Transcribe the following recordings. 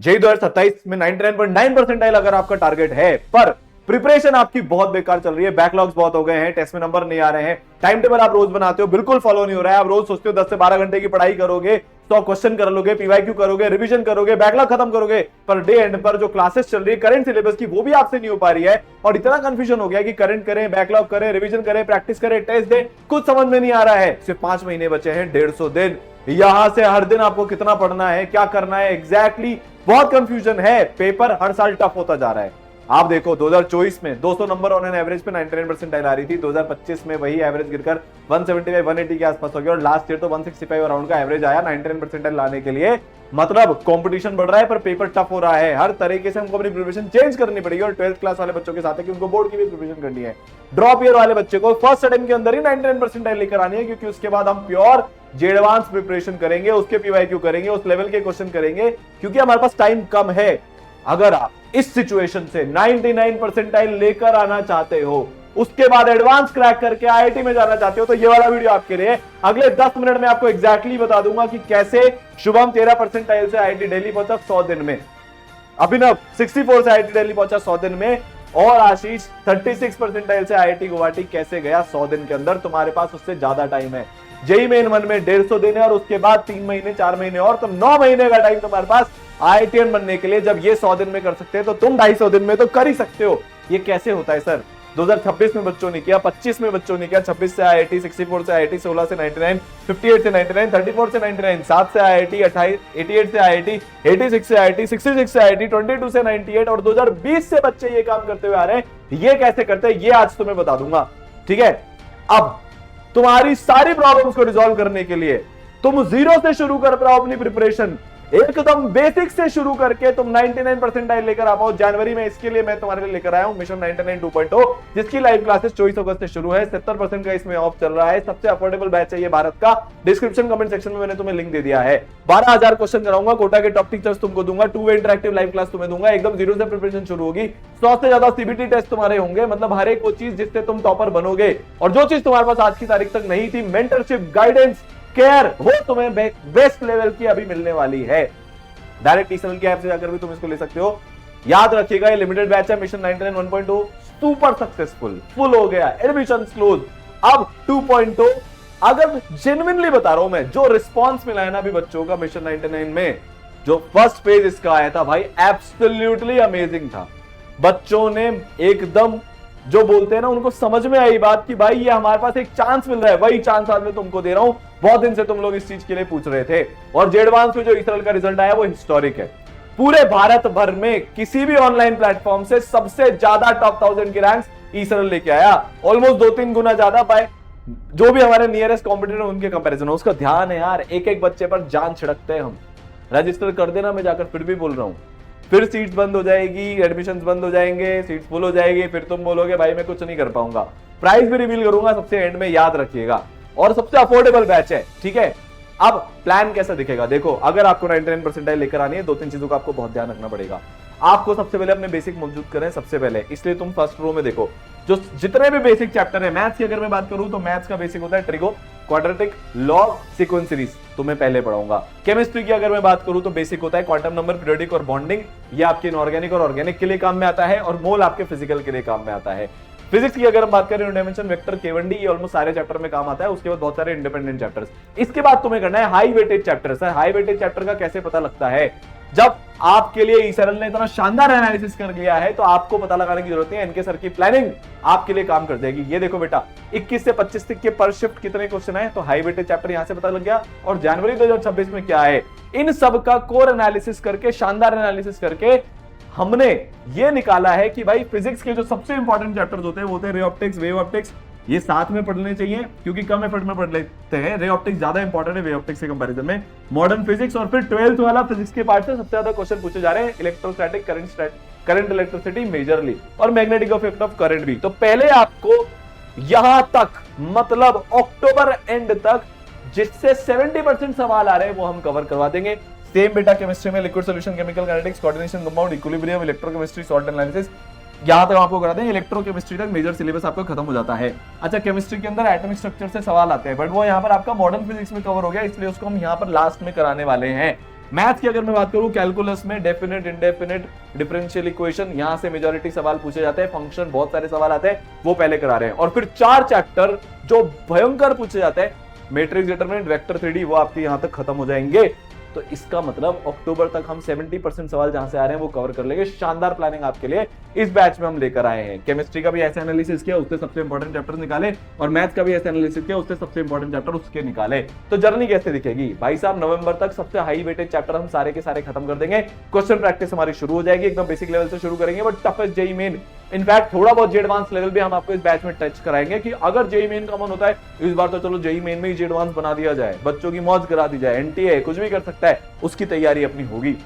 JEE 2027 में 99.9 percentile अगर आपका टारगेट है, पर प्रिपरेशन आपकी बहुत बेकार चल रही है, बैकलॉग्स बहुत हो गए हैं, टेस्ट में नंबर नहीं आ रहे हैं, टाइम टेबल आप रोज बनाते हो बिल्कुल फॉलो नहीं हो रहा है, आप रोज सोचते हो 10 से 12 घंटे की पढ़ाई करोगे, 100 क्वेश्चन कर लोगे, पीवाईक्यू करोगे, रिवीजन करोगे, बैकलॉग खत्म करोगे, पर डे एंड पर जो क्लासेस चल रही है करंट सिलेबस की वो भी आपसे नहीं हो पा रही है, और इतना कंफ्यूजन हो गया कि करंट करें, बैकलॉग करें, रिवीजन करें, प्रैक्टिस करें, टेस्ट दें, कुछ समझ में नहीं आ रहा है। सिर्फ 5 महीने बचे हैं, 150 दिन, यहां से हर दिन आपको कितना पढ़ना है, क्या करना है एग्जैक्टली, बहुत कंफ्यूजन है। पेपर हर साल टफ होता जा रहा है। आप देखो 2024 में 200 नंबर ऑन एन एवरेज पे 99 परसेंटाइल आ रही थी, 2025 में वही एवरेज गिरकर 175 180 के आसपास हो गया, और लास्ट ईयर तो 165 अराउंड का एवरेज आया 99 परसेंटाइल लाने के लिए। मतलब कंपटीशन बढ़ रहा है पर पेपर टफ हो रहा है, हर तरीके से हमको अपनी प्रिपरेशन चेंज करनी पड़ेगी। और 12th क्लास वाले बच्चों के साथ है कि उनको बोर्ड की भी प्रिपरेशन करनी है। ड्रॉप ईयर वाले बच्चे को फर्स्ट अटेम्प्ट के अंदर ही 99 परसेंटाइल लेकर आनी है, क्योंकि उसके बाद हम प्योर एडवांस प्रिपरेशन करेंगे, उसके पीवाईक्यू करेंगे, उस लेवल के क्वेश्चन करेंगे, क्योंकि हमारे पास टाइम कम है। अगर आप इस सिचुएशन से 99 परसेंटाइल लेकर आना चाहते हो, उसके बाद एडवांस क्रैक करके आईआईटी में जाना चाहते हो, तो ये वाला वीडियो आपके लिए। अगले 10 मिनट में आपको एग्जैक्टली बता दूंगा कि कैसे शुभम 13 परसेंटाइल से आईआईटी दिल्ली पहुंचा 100 दिन में, अभिनव 64 से आईआईटी दिल्ली पहुंचा 100 दिन में, और आशीष 36 परसेंटाइल से आईआईटी गुवाहाटी कैसे गया 100 दिन के अंदर। तुम्हारे पास उससे ज्यादा टाइम है। जेई मेन 1 में 150 दिन है, और उसके बाद 3 महीने 4 महीने और, तो 9 महीने का टाइम तुम्हारे पास आईआईटीएन बनने के लिए। जब ये 100 दिन में कर सकते हैं तो तुम 250 दिन में तो कर ही सकते हो। ये कैसे होता है सर? 2026 में बच्चों ने किया, 25 में बच्चों ने किया, 26 से आईआईटी, 64 से आईआईटी, 16 से 99, 58 से 99, 34 से 99, 7 से आईआईटी, 88 से आईआईटी, 86 से आईआईटी, 66 से आईआईटी, 22 से 98, और 2020 से बच्चे ये काम करते हुए आ रहे हैं। ये कैसे करते हैं ये आज तुम्हें बता दूंगा, ठीक है? अब तुम्हारी सारी प्रॉब्लम्स को रिजॉल्व करने के लिए तुम जीरो से शुरू कर पाओ अपनी प्रिपरेशन, एकदम बेसिक से शुरू करके तुम 99 परसेंटाइल लेकर आ पाओ जनवरी में। इसके लिए मैं तुम्हारे लिए लेकर आया हूं मिशन 99 2.0, जिसकी लाइव क्लासेस 24 अगस्त से शुरू है। 70% का इसमें ऑफ चल रहा है। सबसे अफोर्डेबल बैच है ये भारत का। डिस्क्रिप्शन कमेंट सेक्शन में मैंने तुम्हें लिंक दे दिया है। 12,000 क्वेश्चन कराऊंगा, कोटा के टॉप टीचर्स तुमको दूंगा, 2 वे इंटरेक्टिव लाइव क्लास तुम्हें दूंगा, एकदम जीरो से प्रिपरेशन शुरू होगी। 100 से ज्यादा सीबीटी टेस्ट तुम्हारे होंगे, मतलब हर एक वो चीज जिससे तुम टॉपर बनोगे, और जो चीज तुम्हारे पास आज की तारीख तक नहीं थी, मेंटरशिप, गाइडेंस, केयर, वो तुम्हें बेस्ट लेवल की अभी मिलने वाली है। डायरेक्ट टीचर की ऐप से जाकर भी तुम इसको ले सकते हो। याद रखिएगा ये लिमिटेड बैच है। मिशन 99 1.0 सुपर सक्सेसफुल, फुल हो गया, एडमिशन क्लोज। अब 2.0, अगर जेन्युइनली बता रहा हूं मैं, जो रिस्पांस मिला है ना अभी बच्चों का मिशन 99 में, जो फर्स्ट पेज इसका आया था भाई, एब्सोल्युटली अमेजिंग था। बच्चों ने एकदम, जो बोलते हैं ना, उनको समझ में आई बात कि भाई ये हमारे पास एक चांस मिल रहा है, वही चांस आज मैं तुमको दे रहा हूं। बहुत दिन से तुम लोग इस चीज के लिए पूछ रहे थे, और जेडवांस में जो इसरल का रिजल्ट आया वो हिस्टोरिक है। पूरे भारत भर में किसी भी ऑनलाइन प्लेटफॉर्म से सबसे ज्यादा टॉप 1000 की रैंक्स इसरल लेके आया, ऑलमोस्ट 2-3 गुना ज्यादा पाए जो भी हमारे नियरेस्ट कॉम्पिटिटर उनके कंपैरिजन। उसका ध्यान है यार, एक एक बच्चे पर जान छिड़कते हैं हम। रजिस्टर कर देना, मैं जाकर फिर भी बोल रहा हूं, फिर सीट्स बंद हो जाएगी, एडमिशंस बंद हो जाएंगे, सीट्स फुल हो जाएगी, फिर तुम बोलोगे भाई मैं कुछ नहीं कर पाऊंगा। प्राइस भी रिवील करूंगा सबसे एंड में, याद रखिएगा, और सबसे अफोर्डेबल बैच है, ठीक है? अब प्लान कैसा दिखेगा देखो। अगर आपको 99 परसेंटाइल लेकर आनी है, 2-3 चीजों का आपको बहुत ध्यान रखना पड़ेगा। आपको सबसे पहले अपने बेसिक मौजूद करें सबसे पहले, इसलिए तुम फर्स्ट रो में देखो जो जितने भी बेसिक चैप्टर है। मैथ्स की अगर मैं बात करूं तो मैथ्स का बेसिक होता है trigo, quadratic, log, sequence series, तुम्हें पहले पढ़ाऊंगा। केमिस्ट्री की अगर मैं बात करूं तो बेसिक होता है क्वांटम नंबर, पीरियोडिक और बॉन्डिंग। ये आपके इनऑर्गेनिक और ऑर्गेनिक के लिए काम में आता है, और मोल आपके फिजिकल के लिए काम में आता है। फिजिक्स की अगर हम बात करें, डायमेंशन, वेक्टर, केवनडी, ये ऑलमोस्ट सारे चैप्टर में काम आता है। उसके बाद बहुत सारे इंडिपेंडेंट चैप्टर्स। इसके बाद तुम्हें करना है high weightage chapters. High weightage chapter का कैसे पता लगता है? जब आपके लिए ईसरल ने इतना शानदार एनालिसिस कर लिया है तो आपको पता लगाने की जरूरत नहीं है, इनके सर की प्लानिंग आपके लिए काम कर जाएगी। ये देखो बेटा, 21 से 25 तक के पर शिफ्ट कितने क्वेश्चन है, तो हाई वेटेज चैप्टर यहां से पता लग गया। और जनवरी 2026 में क्या है, इन सब का कोर एनालिसिस करके, शानदार एनालिसिस करके हमने ये निकाला है कि भाई फिजिक्स के जो सबसे इंपॉर्टेंट चैप्टर्स होते हैं वो होते हैं रे ऑप्टिक्स, वेव ऑप्टिक्स। ये साथ में पढ़ने चाहिए क्योंकि कम एफर्ट में पढ़ लेते हैं। रे ऑप्टिक्स ज्यादा इंपॉर्टेंट है वे ऑप्टिक्स के कंपैरिजन में। मॉडर्न फिजिक्स, और फिर 12th वाला फिजिक्स के पार्ट से सबसे ज्यादा क्वेश्चन पूछे जा रहे हैं, इलेक्ट्रोस्टैटिक, करंट, इलेक्ट्रिसिटी मेजरली, और मैग्नेटिक इफेक्ट ऑफ करंट भी। तो पहले आपको यहां तक, मतलब अक्टूबर एंड तक, जिससे 70% सवाल आ रहे हैं वो हम कवर करवा देंगे। सेम बेटा केमिस्ट्री में liquid solution, chemical kinetics, coordination, compound, equilibrium, electrochemistry, salt analysis, यहां तक आपको करा देंगे। इलेक्ट्रोकेमिस्ट्री तक मेजर सिलेबस आपका खत्म हो जाता है। अच्छा, केमिस्ट्री के अंदर एटॉमिक स्ट्रक्चर से सवाल आते हैं, बट वो यहाँ पर आपका मॉडर्न फिजिक्स में कवर हो गया, इसलिए उसको हम यहाँ पर लास्ट में कराने वाले हैं। मैथ्स की अगर मैं बात करूं, कैलकुलस में डेफिनेट, इंडेफिनेट, डिफरेंशियल इक्वेशन, यहां से मेजॉरिटी सवाल पूछे जाते हैं, फंक्शन बहुत सारे सवाल आते हैं, वो पहले करा रहे हैं। और फिर 4 चैप्टर जो भयंकर पूछे जाते हैं, मैट्रिक्स, डिटरमिनेंट, वेक्टर, 3D, वो आपके यहां तक खत्म हो जाएंगे। तो इसका मतलब अक्टूबर तक हम 70% सवाल जहां से आ रहे हैं वो कवर कर लेंगे। शानदार प्लानिंग आपके लिए इस बैच में हम लेकर आए हैं। केमिस्ट्री का भी ऐसे एनालिसिस किया, उससे सबसे इंपॉर्टेंट चैप्टर निकाले, और मैथ्स का भी ऐसे एनालिसिस किया, उससे सबसे इंपॉर्टेंट चैप्टर उसके निकाले। तो जर्नी कैसे दिखेगी भाई साहब? नवंबर तक सबसे हाई वेटेज चैप्टर हम सारे के सारे खत्म कर देंगे। क्वेश्चन प्रैक्टिस हमारी शुरू हो जाएगी, एकदम बेसिक लेवल से शुरू करेंगे, but toughest JEE main, in fact थोड़ा बहुत एडवांस लेवल भी हम आपको इस बैच में टच कराएंगे कि अगर जेईई मेन का मन होता है इस बार तो चलो जेईई मेन में ही एडवांस बना दिया जाए, बच्चों की मौज करा दी जाए, एनटीए कुछ भी कर सकता है, उसकी तैयारी अपनी होगी।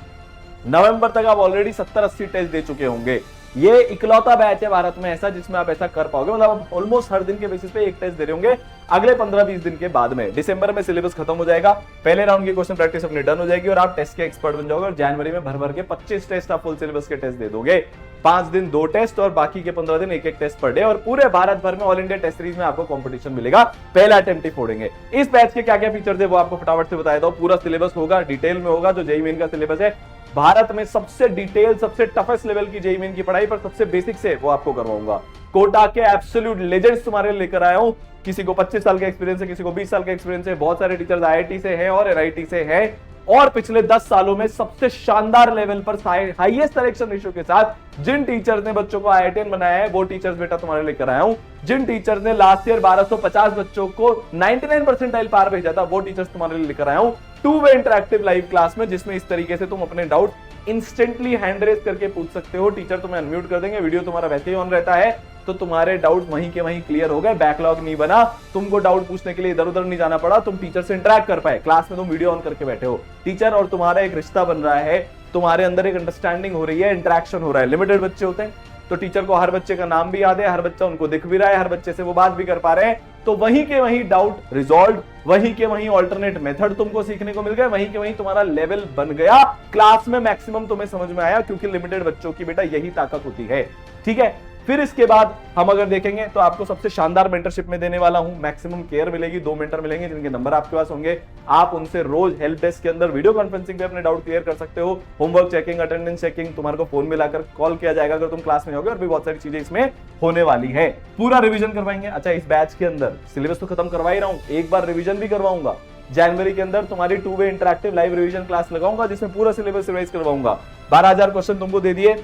नवंबर तक आप ऑलरेडी 70-80 टेस्ट दे चुके होंगे। ये इकलौता बैच है भारत में ऐसा जिसमें आप ऐसा कर पाओगे, मतलब आप ऑलमोस्ट हर दिन के बेसिस पे एक टेस्ट दे रहे होंगे। अगले 15-20 दिन के बाद में दिसंबर में सिलेबस खत्म हो जाएगा, पहले राउंड की क्वेश्चन प्रैक्टिस अपनी डन हो जाएगी और आप टेस्ट के एक्सपर्ट बन जाओगे। और जनवरी में भर भर के 25 टेस्ट आप फुल सिलेबस के टेस्ट दे दोगे। 5 दिन 2 टेस्ट और बाकी के 15 दिन एक टेस्ट पर डे, और पूरे भारत भर में ऑल इंडिया टेस्ट सीरीज में आपको कंपटीशन मिलेगा। पहला अटेम्प्ट ही फोड़ेंगे। इस बैच के क्या क्या फीचर्स है वो आपको फटाफट से बताया दो। पूरा सिलेबस होगा, डिटेल में होगा, जो जेईई मेन का सिलेबस है भारत में सबसे डिटेल, सबसे टफेस्ट लेवल की जेईई मेन की पढ़ाई पर सबसे बेसिक से वो आपको करवाऊंगा। कोटा के एब्सोल्यूट लेजेंड्स तुम्हारे लेकर आया हूं। किसी को 25 साल का एक्सपीरियंस है, किसी को 20 साल का एक्सपीरियंस है। बहुत सारे टीचर्स आईआईटी से हैं और एनआईटी से हैं, और पिछले 10 सालों में सबसे शानदार लेवल पर हाईएस्ट सिलेक्शन रेशियो के साथ जिन टीचर्स ने बच्चों को आईआईटीएन बनाया है, वो टीचर्स बेटा तुम्हारे लेकर आया हूं। जिन टीचर्स ने लास्ट ईयर 1250 बच्चों को 99 परसेंटाइल पार भेजा था, वो टीचर्स तुम्हारे लिए लेकर आया हूं। 2 वे इंटरैक्टिव लाइव क्लास में, जिसमें इस तरीके से तुम अपने डाउट इंस्टेंटली हैंड रेज करके पूछ सकते हो। टीचर तुम्हें अनम्यूट कर देंगे, वीडियो तुम्हारा वैसे ही ऑन रहता है, तो तुम्हारे डाउट वहीं के वहीं क्लियर हो गए। बैकलॉग नहीं बना, तुमको डाउट पूछने के लिए इधर उधर नहीं जाना पड़ा, तुम टीचर से इंटरैक्ट कर पाए। क्लास में तुम वीडियो ऑन करके बैठे हो, टीचर और तुम्हारा एक रिश्ता बन रहा है, तुम्हारे अंदर एक अंडरस्टैंडिंग हो रही है, इंटरैक्शन हो रहा है। लिमिटेड बच्चे होते हैं तो टीचर को हर बच्चे का नाम भी याद है, हर बच्चा उनको दिख भी रहा है, हर बच्चे से वो बात भी कर पा रहे हैं, तो वहीं के वहीं डाउट रिजॉल्व, वहीं के वहीं ऑल्टरनेट मेथड तुमको सीखने को मिल गए, वहीं के वहीं तुम्हारा लेवल बन गया। क्लास में मैक्सिमम तुम्हें समझ में आया, क्योंकि लिमिटेड बच्चों की बेटा यही ताकत होती है। ठीक है, फिर इसके बाद हम अगर देखेंगे तो आपको सबसे शानदार मेंटरशिप में देने वाला हूं। मैक्सिमम केयर मिलेगी, 2 मेंटर मिलेंगे जिनके नंबर आपके पास होंगे। आप उनसे रोज हेल्प डेस्क के अंदर वीडियो कॉन्फ्रेंसिंग पे अपने डाउट क्लियर कर सकते हो। होमवर्क चेकिंग, अटेंडेंस चेकिंग, तुम्हारे को फोन मिलाकर कॉल किया जाएगा अगर तुम क्लास में होगे, और भी बहुत सारी चीजें इसमें होने वाली है। पूरा रिविजन करवाएंगे। अच्छा, इस बैच के अंदर सिलेबस तो खत्म करवा ही रहा हूं, एक बार रिविजन भी करवाऊंगा। जनवरी के अंदर तुम्हारी 2 वे इंटरैक्टिव लाइव रिविजन क्लास लगाऊंगा, जिसमें पूरा सिलेबस रिवाइज करवाऊंगा। 12,000 क्वेश्चन तुमको दे दिए,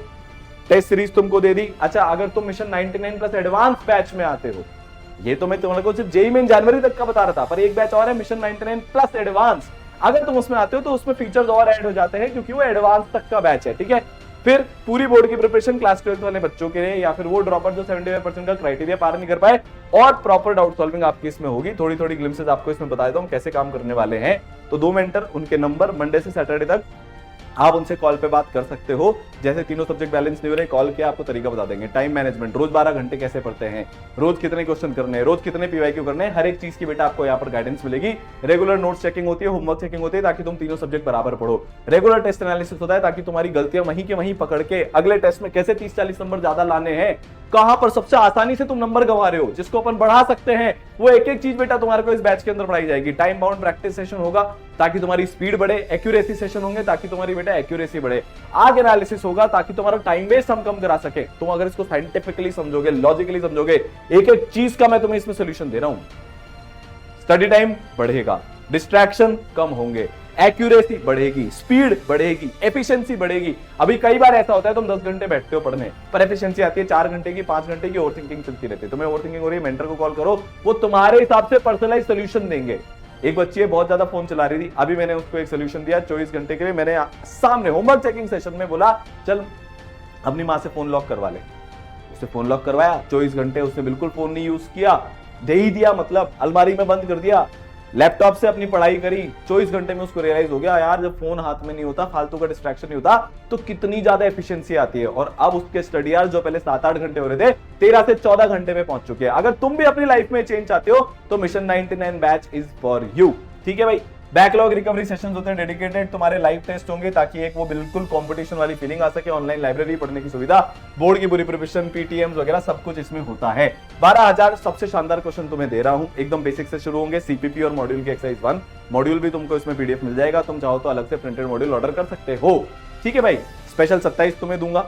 टेस्ट सीरीज तुमको दे दी। अच्छा, अगर तुम मिशन 99 प्लस एडवांस बैच में आते हो, ये तो मैं तुम्हारे को सिर्फ जेईई मेन जनवरी तक का बता रहा था, पर एक बैच और है मिशन 99 प्लस एडवांस। अगर तुम उसमें आते हो तो उसमें फीचर्स और ऐड हो जाते हैं, क्योंकि वो एडवांस तक का बैच है। ठीक है, फिर पूरी बोर्ड की प्रिपरेशन क्लास 12 वाले बच्चों के लिए, या फिर वो ड्रॉपर जो 75% का क्राइटेरिया पार नहीं कर पाए, और प्रॉपर डाउट सॉल्विंग आपकी इसमें होगी। थोड़ी थोड़ी ग्लिम्सेस आपको इसमें बता देता हूं कैसे काम करने वाले हैं। तो 2 मेंटर, उनके नंबर मंडे से सैटरडे तक आप उनसे कॉल पे बात कर सकते हो। जैसे तीनों सब्जेक्ट बैलेंस नहीं हो रहे, कॉल किया आपको तरीका बता देंगे। टाइम मैनेजमेंट, रोज 12 घंटे कैसे पढ़ते हैं, रोज कितने क्वेश्चन करने हैं, रोज कितने पीवाईक्यू करने हैं, हर एक चीज की बेटा आपको यहाँ पर गाइडेंस मिलेगी। रेगुलर नोट्स चेकिंग होती है, होमवर्क चेकिंग होती है, ताकि तुम तीनों सब्जेक्ट बराबर पढ़ो। रेगुलर टेस्ट एनालिसिस होता है, ताकि तुम्हारी गलतियां वहीं के वहीं पकड़ के अगले टेस्ट में कैसे 30-40 नंबर ज्यादा लाने हैं, कहां पर सबसे आसानी से तुम नंबर गंवा रहे हो, जिसको अपन बढ़ा सकते हैं, वो एक एक चीज बेटा तुम्हारे को इस बैच के अंदर पढ़ाई जाएगी। टाइम बाउंड प्रैक्टिस सेशन होगा ताकि तुम्हारी स्पीड बढ़े, एक्यूरेसी सेशन होंगे ताकि तुम्हारी बेटा एक्यूरेसी बढ़े, आग एनालिसिस होगा ताकि तुम्हारा टाइम वेस्ट हम कम करा सके। तुम अगर इसको साइंटिफिकली समझोगे, लॉजिकली समझोगे, एक एक चीज का मैं तुम्हें इसमें सोल्यूशन दे रहा हूं, स्टडी टाइम बढ़ेगा, डिस्ट्रैक्शन कम होंगे, एक्यूरेसी बढ़ेगी, स्पीड बढ़ेगी, एफिशिएंसी बढ़ेगी। अभी कई बार ऐसा होता है तुम 10 घंटे बैठते हो पढ़ने, पर एफिशिएंसी आती है 4 घंटे की, 5 घंटे की, ओवर थिंकिंग चलती रहती है। तुम्हें ओवर थिंकिंग हो रही है, मेंटर को कॉल करो, वो तुम्हारे हिसाब से पर्सनलाइज सोल्यूशन देंगे। एक बच्ची है बहुत ज्यादा फोन चला रही थी, अभी मैंने उसको एक सोल्यूशन दिया 24 घंटे के लिए। मैंने सामने होमवर्क चेकिंग सेशन में बोला चल अपनी माँ से फोन लॉक करवा ले, उससे फोन लॉक करवाया। 24 घंटे उसने बिल्कुल फोन नहीं यूज किया, दे ही दिया, मतलब अलमारी में बंद कर दिया, लैपटॉप से अपनी पढ़ाई करी। 24 घंटे में उसको रियलाइज हो गया यार जब फोन हाथ में नहीं होता, फालतू का डिस्ट्रैक्शन नहीं होता, तो कितनी ज्यादा एफिशिएंसी आती है। और अब उसके स्टडी आवर्स जो पहले 7-8 घंटे हो रहे थे, 13 से 14 घंटे में पहुंच चुके हैं। अगर तुम भी अपनी लाइफ में चेंज चाहते हो तो mission 99 batch is for you. ठीक है भाई, बैकलॉग रिकवरी सेशंस होते हैं डेडिकेटेड, तुम्हारे लाइव टेस्ट होंगे ताकि एक वो बिल्कुल कंपटीशन वाली फीलिंग आ सके। ऑनलाइन लाइब्रेरी पढ़ने की सुविधा, बोर्ड की पूरी प्रिपरेशन, पीटीएम्स वगैरह सब कुछ इसमें होता है। 12,000 सबसे शानदार क्वेश्चन तुम्हें दे रहा हूं, एकदम बेसिक से शुरू होंगे। सीपीपी और मॉड्यूल की एक्सरसाइज 1 मॉड्यूल भी तुमको इसमें पीडीएफ मिल जाएगा, तुम चाहो तो अलग से प्रिंटेड मॉड्यूल ऑर्डर कर सकते हो। ठीक है भाई, स्पेशल 27 तुम्हें दूंगा।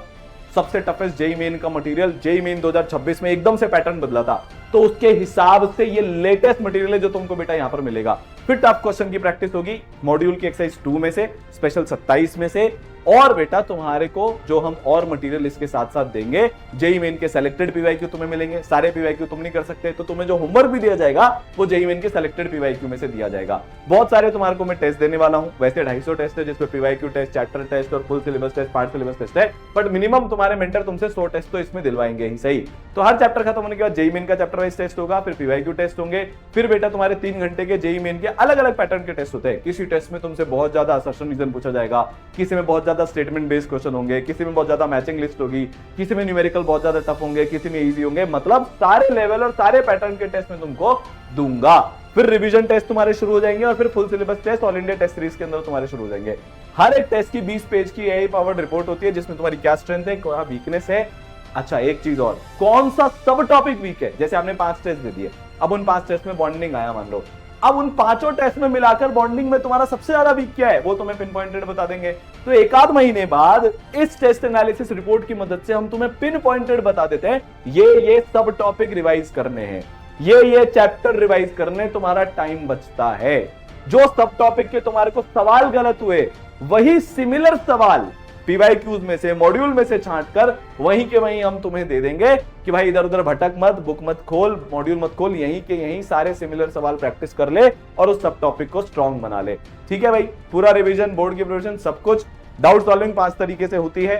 सबसे टफेस्ट जेई मेन का मटेरियल, जेई मेन 2026 में एकदम से पैटर्न बदला था, तो उसके हिसाब से ये लेटेस्ट मटेरियल है जो तुमको बेटा यहां पर मिलेगा। फिर टफ क्वेश्चन की प्रैक्टिस होगी मॉड्यूल की एक्सरसाइज 2 में से, स्पेशल 27 में से, और बेटा तुम्हारे को जो हम और मटेरियल इसके साथ साथ देंगे, जेई मेन के सिलेक्टेड पीवाईक्यू तुम्हें मिलेंगे। सारे पीवाईक्यू तुम नहीं कर सकते, तो तुम्हें जो होमवर्क भी दिया जाएगा वो जेई मेन के सिलेक्टेड पीवाईक्यू में से दिया जाएगा। बहुत सारे तुम्हारे को मैं टेस्ट देने वाला हूं, वैसे 250 टेस्ट है जिसमें पीवाईक्यू टेस्ट, चैप्टर टेस्ट और full syllabus test, part syllabus test है, बट मिनिमम तुम्हारे मेंटर तुमसे 100 टेस्ट तो इसमें दिलवाएंगे ही सही। तो हर चैप्टर खत्म होने के बाद जेई मेन का चैप्टर वाइज टेस्ट होगा, फिर पीवाईक्यू टेस्ट होंगे, फिर बेटा तुम्हारे 3 घंटे के जेई मेन के अलग अलग पैटर्न के टेस्ट होते हैं। किसी टेस्ट में तुमसे बहुत ज्यादा असर्शन रीजन पूछा जाएगा, किसी में बहुत ज्यादा स्टेटमेंट बेस्ड क्वेश्चन होंगे, किसी में बहुत ज्यादा मैचिंग लिस्ट होगी, किसी में न्यूमेरिकल बहुत ज्यादा टफ होंगे, किसी में इजी होंगे। मतलब सारे लेवल और सारे पैटर्न के टेस्ट में तुमको दूंगा। फिर रिवीजन टेस्ट तुम्हारे शुरू हो जाएंगे और फिर full syllabus test all India test series के अंदर तुम्हारे शुरू हो जाएंगे। हर एक टेस्ट की 20 पेज की एआई पावर्ड रिपोर्ट होती है जिसमें तुम्हारी क्या स्ट्रेंथ है, क्या वीकनेस है। अच्छा एक चीज और, कौन सा सब टॉपिक वीक है। जैसे आपने 5 टेस्ट दे दिए, अब उन 5 टेस्ट में बॉन्डिंग आया मान लो, अब उन 5 टेस्ट में मिलाकर बॉन्डिंग में तुम्हारा सबसे ज्यादा वीक क्या है वो तुम्हें पिन पॉइंटेड बता देंगे। तो एक आध महीने बाद इस टेस्ट एनालिसिस रिपोर्ट की मदद से हम तुम्हें पिन पॉइंटेड बता देते हैं ये सब टॉपिक रिवाइज करने हैं, ये चैप्टर रिवाइज करने, तुम्हारा टाइम बचता है। जो सब टॉपिक के तुम्हारे को सवाल गलत हुए वही सिमिलर सवाल पीवाईक्यूज में से, मॉड्यूल में से छांटकर वहीं के वहीं हम तुम्हें दे देंगे कि भाई इधर उधर भटक मत, बुक मत खोल, मॉड्यूल मत खोल, यहीं के यहीं सारे सिमिलर सवाल प्रैक्टिस कर ले और उस सब टॉपिक को स्ट्रॉन्ग बना ले। ठीक है भाई, पूरा रिवीजन, बोर्ड की प्रिपरेशन, सब कुछ। डाउट सॉल्विंग 5 तरीके से होती है,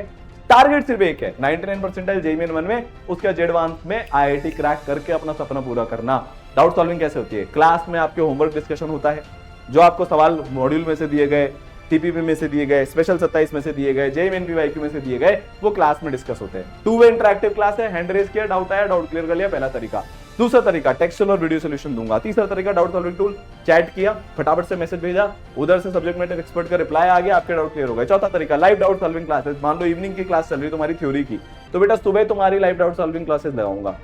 टारगेट सिर्फ एक है, 99 परसेंटाइल जेईई मेन 1 में, उसके एडवांस में आईआईटी क्रैक करके अपना सपना पूरा करना। डाउट सॉल्विंग कैसे होती है, क्लास में आपके होमवर्क डिस्कशन होता है, जो आपको सवाल मॉड्यूल में से दिए गए, टीपीपी में से दिए गए, स्पेशल 27 में से दिए गए, जेईई मेन पीवाईक्यू में से दिए गए, वो क्लास में डिस्कस होते हैं। 2 वे इंटरैक्टिव क्लास है, हैंड रेज किया, डाउट आया, डाउट क्लियर कर लिया, पहला तरीका। दूसरा तरीका टेक्सचुअल और वीडियो सॉल्यूशन दूंगा। तीसरा तरीका डाउट सॉल्विंग टूल, चैट किया, फटाफट से मैसेज भेजा, उधर से सब्जेक्ट मैटर एक्सपर्ट का रिप्लाई आ गया, आपके डाउट क्लियर हो गए। चौथा तरीका लाइव डाउट सॉल्विंग क्लासेस, मान लो इवनिंग की क्लास चल रही तुम्हारी थ्योरी की, तो बेटा सुबह तुम्हारी लाइव डाउट सॉल्विंग क्लासेस लगाऊंगा,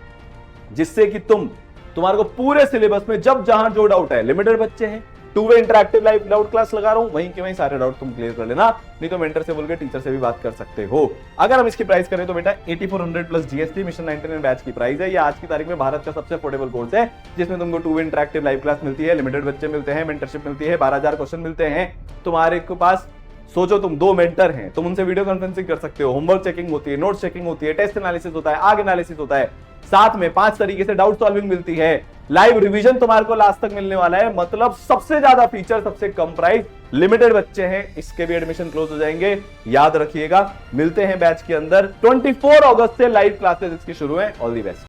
जिससे कि तुम्हारे को पूरे सिलेबस में जब जहां जो डाउट है, लिमिटेड बच्चे हैं, 2 वे इंटरैक्टिव लाइव डाउट क्लास लगा रहा हूं, वहीं के वहीं सारे डाउट तुम क्लियर कर लेना, नहीं तो मेंटर से बोल के टीचर से भी बात कर सकते हो। अगर हम इसकी प्राइस करें तो बेटा 8400 प्लस जीएसटी मिशन 99 बैच की प्राइस है। ये आज की तारीख में भारत का सबसे अफोर्डेबल कोर्स है, जिसमें तुमको 2 वे इंटरैक्टिव लाइव क्लास मिलती है, लिमिटेड बच्चे मिलते हैं, मेंटरशिप मिलती है, 12,000 क्वेश्चन मिलते हैं तुम्हारे के पास। सोचो तुम 2 मेंटर हैं, तुम उनसे वीडियो कॉन्फ्रेंसिंग कर सकते हो, होमवर्क चेकिंग होती है, नोट चेकिंग होती है, टेस्ट एनालिसिस होता है, आग एनालिसिस होता है, साथ में 5 तरीके से डाउट सॉल्विंग मिलती है, लाइव रिवीजन तुम्हारे को लास्ट तक मिलने वाला है। मतलब सबसे ज्यादा फीचर, सबसे कम प्राइस, लिमिटेड बच्चे हैं, इसके भी एडमिशन क्लोज हो जाएंगे, याद रखिएगा। मिलते हैं बैच के अंदर, 24 अगस्त से लाइव क्लासेस इसकी शुरू है। All the best.